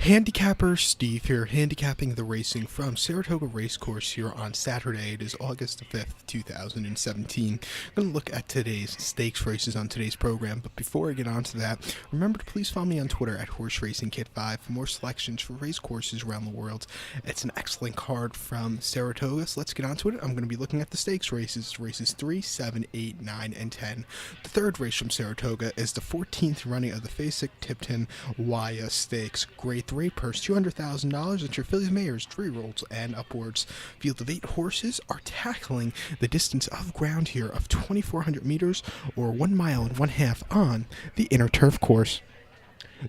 Handicapper Steve here, handicapping the racing from Saratoga Racecourse here on Saturday. It is August the 5th, 2017. I'm going to look at today's stakes races on today's program, but before I get on to that, remember to please follow me on Twitter at HorseRacingKit5 for more selections for racecourses around the world. It's an excellent card from Saratoga, so let's get on to it. I'm going to be looking at the stakes races 3, 7, 8, 9, and 10. The third race from Saratoga is the 14th running of the Fasig-Tipton Waya Stakes. Grade 3 purse $200,000. It's your fillies, mares, 3-year-olds, and upwards. Field of 8 horses are tackling the distance of ground here of 2,400 meters or 1 mile and 1/2 on the inner turf course.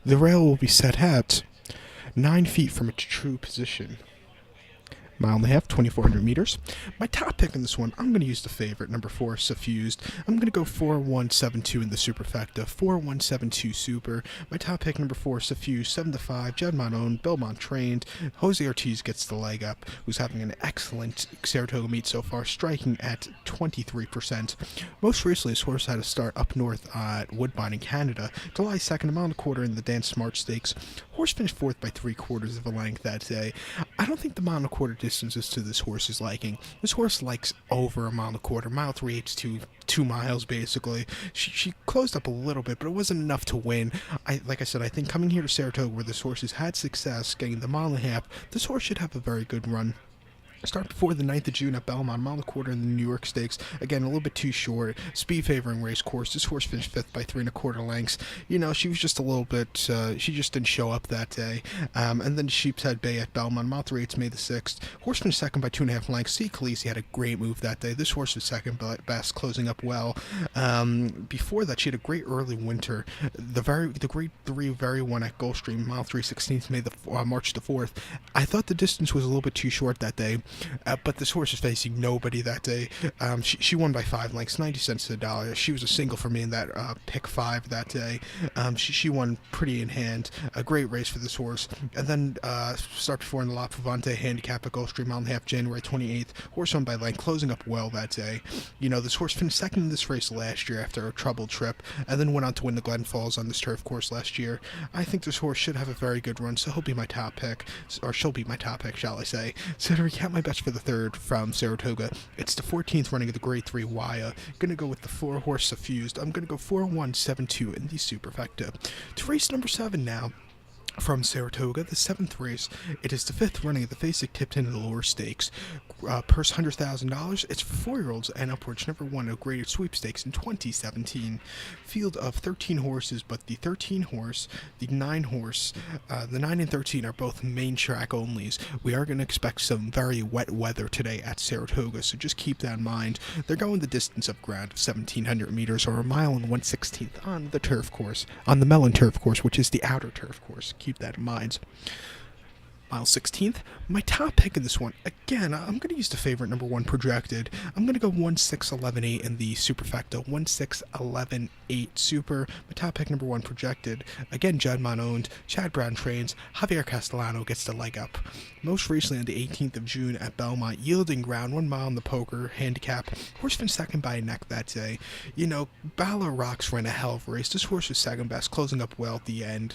The rail will be set at 9 feet from its true position. 1.5 miles, 2,400 meters. My top pick in this one, I'm going to use the favorite, number 4, Suffused. I'm going to go 4-1-7-2 in the superfecta, 4-1-7-2 super. My top pick, number 4, Suffused, 7-5, Jed Monon, Belmont trained. Jose Ortiz gets the leg up, who's having an excellent Saratoga meet so far, striking at 23%. Most recently, this horse had a start up north at Woodbine in Canada, July 2nd, 1.25 miles in the Dan Smart Stakes. Horse finished 4th by 3/4 of a length that day. I don't think the 1.25 mile distances to this horse's liking. This horse likes over 1.25 miles, 1.3 to 2 miles basically. She closed up a little bit, but it wasn't enough to win. Like I said, I think coming here to Saratoga where this horse has had success getting the 1.5 miles, this horse should have a very good run. Start before the 9th of June at Belmont, 1.25 miles in the New York Stakes. Again, a little bit too short. Speed favoring race course. This horse finished 5th by 3.25 lengths. You know, she was just a little bit, she just didn't show up that day. And then Sheepshead Bay at Belmont, mile 3, it's May the 6th. Horse finished 2nd by 2.5 lengths. C. Khaleesi had a great move that day. This horse was 2nd best, closing up well. Before that, she had a great early winter. The grade 3 very one at Gulfstream, mile 3, 16th May March the 4th. I thought the distance was a little bit too short that day. But this horse is facing nobody that day. She won by 5 lengths, 90 cents to the dollar. She was a single for me in that pick 5 that day. She won pretty in hand. A great race for this horse. And then start before in the La Pavante Handicap at Gulfstream, 1.5 January 28th. Horse won by length, closing up well that day. You know, this horse finished 2nd in this race last year after a troubled trip, and then went on to win the Glen Falls on this turf course last year. I think this horse should have a very good run, so he'll be my top pick, or she'll be my top pick, shall I say. So to recap my bets for the third from Saratoga, it's the 14th running of the grade 3 Waya. Gonna go with the 4 horse Suffused. I'm gonna go 4-1-7-2 in the superfecta. To race number 7 now. From Saratoga, the 7th race, it is the 5th running of the Fasig-Tipton Lower Stakes. Purse $100,000. It's for 4-year-olds and upwards. Never won a graded sweepstakes in 2017. Field of 13 horses, but the 13 horse, the 9 horse, the 9 and 13 are both main track onlys. We are going to expect some very wet weather today at Saratoga, so just keep that in mind. They're going the distance of ground of 1,700 meters or 1 mile and 1/16 on the turf course, on the Mellon turf course, which is the outer turf course. Keep that in mind. Mile 16th, my top pick in this one, again, I'm going to use the favorite, number 1 projected. I'm going to go 1-6-11-8 in the superfecta, 1-6-11-8 super. My top pick, number 1 projected. Again, Jed Mon owned, Chad Brown trains, Javier Castellano gets the leg up. Most recently on the 18th of June at Belmont, yielding ground, 1 mile in the poker handicap. Horse finished 2nd by a neck that day. You know, Balor Rocks ran a hell of a race. This horse was 2nd best, closing up well at the end.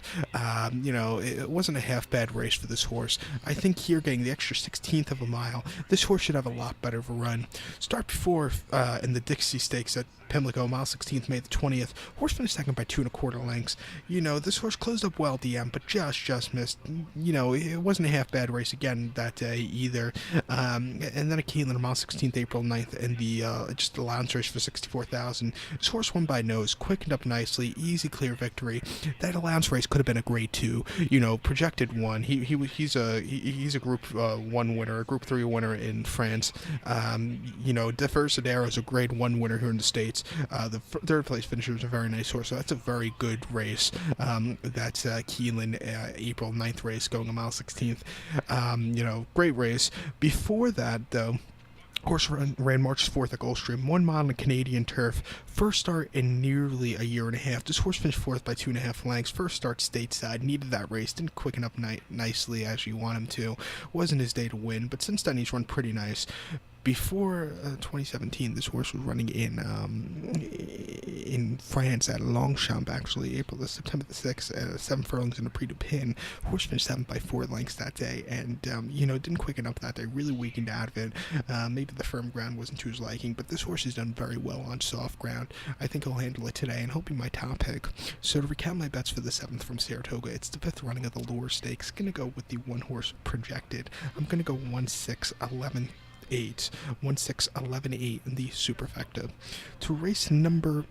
You know, it wasn't a half bad race for this horse. I think here getting the extra 16th of a mile, this horse should have a lot better of a run. Start before in the Dixie Stakes at Pimlico, mile 16th, May the 20th. Horse finished 2nd by 2.25 lengths. You know, this horse closed up well at the end, but just missed. You know, it wasn't a half bad race again that day either. And then a Keeneland, mile 16th, April 9th, and the just the allowance race for 64,000. This horse won by nose, quickened up nicely, easy clear victory. That allowance race could have been a grade 2. You know, projected 1. He's a group 1 winner, a group 3 winner in France. You know, Diversadero is a grade 1 winner here in the States. The third place finisher is a very nice horse, so that's a very good race. That's Keeneland April 9th race going a mile 16th. You know, great race. Before that, though, horse ran March 4th at Gulfstream, 1 mile on Canadian turf. First start in nearly a year and a half. This horse finished 4th by 2.5 lengths. First start stateside. Needed that race. Didn't quicken up nicely as you want him to. Wasn't his day to win, but since then he's run pretty nice. Before 2017, this horse was running in France at Longchamp, actually, April to September the 6th, 7 furlongs and a Prix du Pin. Horse finished 7 by 4 lengths that day, and, didn't quicken up that day, really weakened out of it. Maybe the firm ground wasn't to his liking, but this horse has done very well on soft ground. I think he'll handle it today, and he'll be my top pick. So to recap my bets for the 7th from Saratoga, it's the 5th running of the Lure Stakes. Gonna go with the one horse projected. I'm gonna go 1-6-11-8, 1-6-11-8 in the superfecta. To race number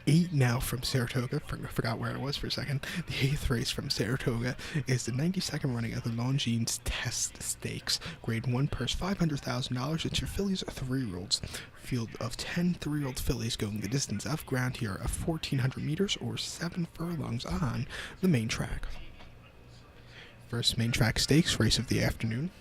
8 now from Saratoga. Forgot where I was for a second. The 8th race from Saratoga is the 92nd running of the Longines Test Stakes. Grade 1 purse $500,000. It's your fillies 3-year-olds. Field of 10 3-year-old fillies going the distance of ground here of 1,400 meters or 7 furlongs on the main track. First main track stakes race of the afternoon.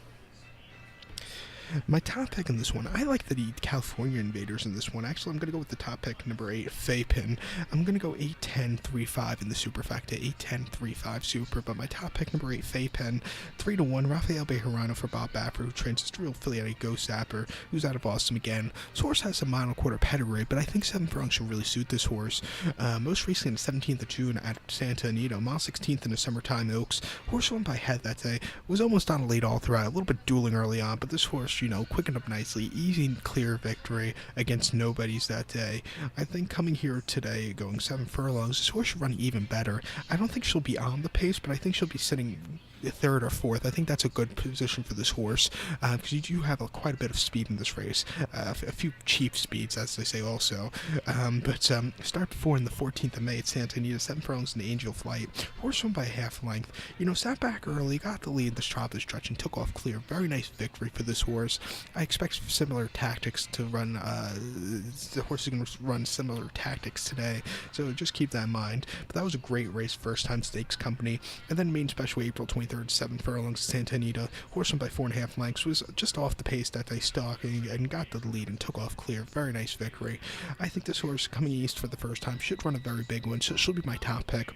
My top pick in this one, I like the California Invaders in this one. Actually, I'm going to go with the top pick, number 8, Fapin. I'm going to go 8-10-3-5 in the superfecta, 8-10-3-5 super, but my top pick, number 8, Fapin, 3-1, Rafael Bejarano for Bob Bapper, who trains his real affiliate Ghost Zapper, who's out of Austin again. This horse has some mile and a quarter pedigree, but I think 7 furlongs should really suit this horse. Most recently, on the 17th of June at Santa Anita, mile 16th in the Summertime Oaks. Horse won by head that day, was almost on a lead all throughout, a little bit dueling early on, but this horse, quickened up nicely, easy and clear victory against nobodies that day. I think coming here today, going 7 furlongs, this horse should run even better. I don't think she'll be on the pace, but I think she'll be sitting 3rd or 4th. I think that's a good position for this horse because you do have quite a bit of speed in this race, a few cheap speeds, as they say also. But start 4 in the 14th of May at Santa Anita, 7 furlongs in the Angel Flight. Horse won by half length. Sat back early, got the lead in the top of the stretch, and took off clear. Very nice victory for this horse. I expect similar tactics to run. The horse is going to run similar tactics today, so just keep that in mind. But that was a great race, first time stakes company. And then main special April 23rd, 7 furlongs, Santa Anita. Horse won by 4.5 lengths, was just off the pace that day, stalking, and got the lead and took off clear. Very nice victory. I think this horse coming east for the first time should run a very big one, so she'll be my top pick.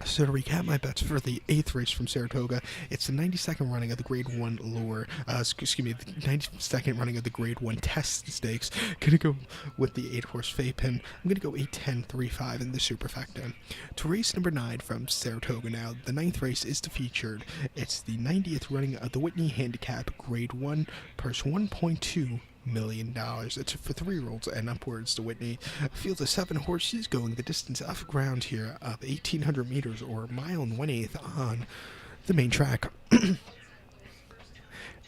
So to recap my bets for the 8th race from Saratoga, it's the 92nd running of the Grade 1 Lure, the 92nd running of the Grade 1 Test Stakes. Gonna go with the 8-horse Fapin. I'm gonna go 8-10-3-5 in the superfecta. To race number 9 from Saratoga now, the 9th race is the featured. It's the 90th running of the Whitney Handicap, Grade 1, purse $1.2 million. It's for 3-year-olds and upwards to Whitney. A field of 7 horses going the distance off ground here of 1,800 meters or a mile and 1/8 on the main track.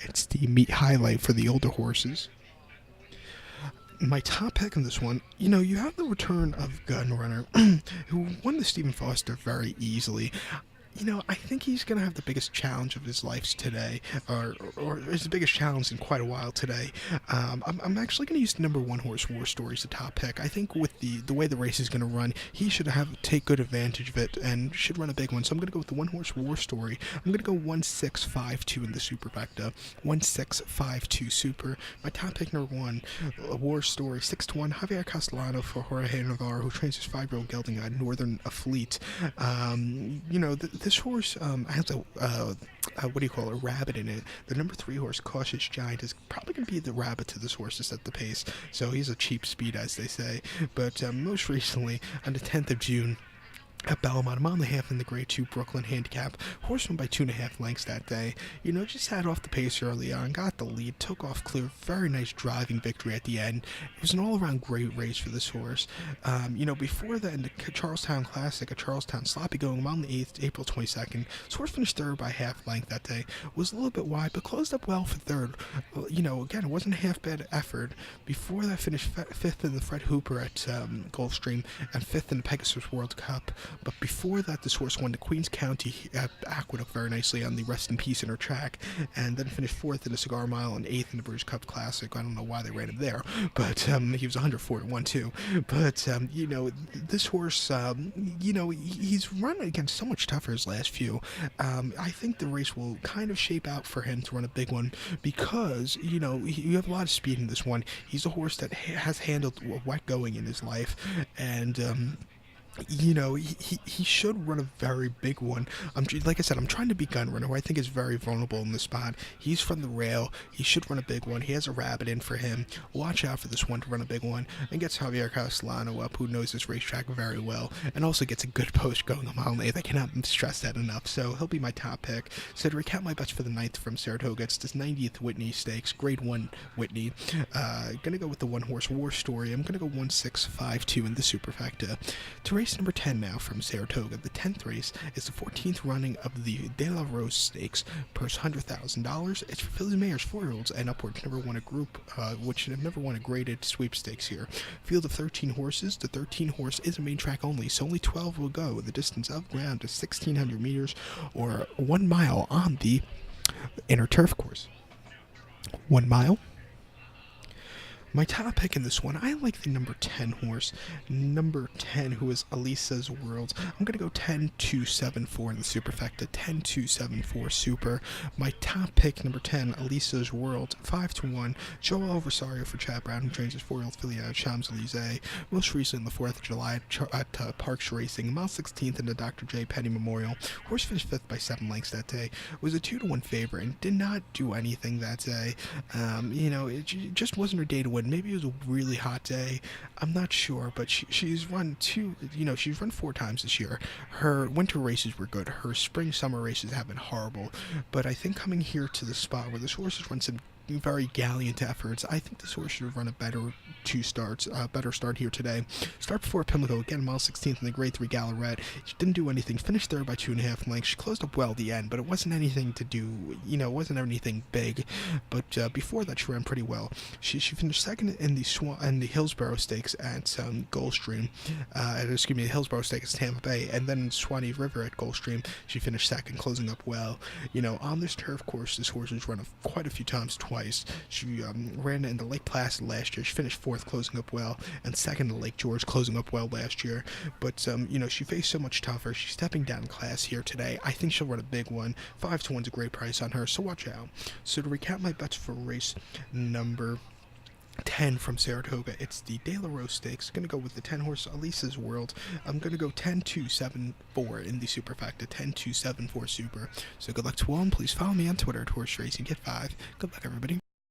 It's the meet highlight for the older horses. My top pick in this one, you have the return of Gunrunner, who won the Stephen Foster very easily. I think he's going to have the biggest challenge of his life today, or his biggest challenge in quite a while today. I'm actually going to use the number 1 horse War Story as the top pick. I think with the way the race is going to run, he should take good advantage of it and should run a big one. So I'm going to go with the 1 horse War Story. I'm going to go 1-6-5-2 in the superfecta. 1-6-5-2 super. My top pick number 1, War Story, 6-1, Javier Castellano for Jorge Navarro, who trains his 5-year-old gelding at Northern Fleet. This horse has a rabbit in it. The number 3 horse, Cautious Giant, is probably going to be the rabbit to this horse to set the pace. So he's a cheap speed, as they say. But most recently, on the 10th of June, at Belmont, a mile and a half in the Grade 2 Brooklyn Handicap. Horse won by 2.5 lengths that day. Just had off the pace early on, got the lead, took off clear. Very nice driving victory at the end. It was an all-around great race for this horse. Before that, in the Charlestown Classic, a Charlestown sloppy going mile and 8th, April 22nd. This horse finished 3rd by half length that day. Was a little bit wide, but closed up well for 3rd. Again, it wasn't a half-bad effort. Before that, finished 5th in the Fred Hooper at Gulfstream and 5th in the Pegasus World Cup. But before that, this horse won the Queens County Aqueduct very nicely on the Rest in Peace Inner Track, and then finished 4th in the Cigar Mile and 8th in the British Cup Classic. I don't know why they ran him there, but he was 104-1 too. But this horse, he's run against so much tougher his last few. I think the race will kind of shape out for him to run a big one because you have a lot of speed in this one. He's a horse that has handled wet going in his life, and He should run a very big one. Like I said, I'm trying to beat Gunrunner, who I think is very vulnerable in this spot. He's from the rail. He should run a big one. He has a rabbit in for him. Watch out for this one to run a big one and gets Javier Castellano up, who knows this racetrack very well, and also gets a good post going a mile and eighth. I cannot stress that enough. So he'll be my top pick. So to recap my bets for the ninth from Saratoga, it's this 90th Whitney Stakes, Grade 1 Whitney. Gonna go with the one horse War Story. I'm gonna go 1-6-5-2 in the superfecta. To race number 10 now from Saratoga. The 10th race is the 14th running of the De La Rose Stakes, purse $100,000. It's for fillies, mares, 4-year-olds, and upwards. Never won a group, which have never won a graded sweepstakes here. Field of 13 horses. The 13 horse is a main track only, so only 12 will go. The distance of ground is 1,600 meters, or 1 mile on the inner turf course. 1 mile. My top pick in this one, I like the number 10 horse. Number 10, who is Alisa's World. I'm going to go 10-2-7-4 in the superfecta. 10-2-7-4 super. My top pick, number 10, Alisa's World. 5-1. Joel Rosario for Chad Brown, who trains his 4-year-old filly at Champs-Élysées. Most recently on the 4th of July at Parks Racing. Mile 16th in the Dr. J. Petty Memorial. Horse finished 5th by 7 lengths that day. Was a 2-1 favorite and did not do anything that day. It just wasn't her day to win. Maybe it was a really hot day. I'm not sure, but she's run she's run 4 times this year. Her winter races were good. Her summer races have been horrible. But I think coming here to the spot where this horse has run some very gallant efforts, I think this horse should have run a better start here today. Start before Pimlico, again, mile 16th in the Grade 3 Galleret. She didn't do anything, finished third by 2.5 lengths. She closed up well at the end, but it wasn't anything to do, it wasn't anything big. But before that, she ran pretty well. She finished second in the Hillsborough Stakes at Gulfstream, the Hillsborough Stakes at Tampa Bay, and then in Swanee River at Gulfstream, she finished second, closing up well. On this turf course, this horse has run quite a few times twice. She ran in the Lake Placid last year. She finished 4th, closing up well, and second in Lake George, closing up well last year. But she faced so much tougher. She's stepping down in class here today. I think she'll run a big one. 5-1's a great price on her, so watch out. So to recap my bets for race number 10 from Saratoga, it's the De La Rose Stakes. Going to go with the 10 horse Alisa's World. I'm going to go 10-2-7-4 in the superfecta. 10-2-7-4 super. So good luck to all, and please follow me on Twitter at Horse Racing Get 5. Good luck, everybody.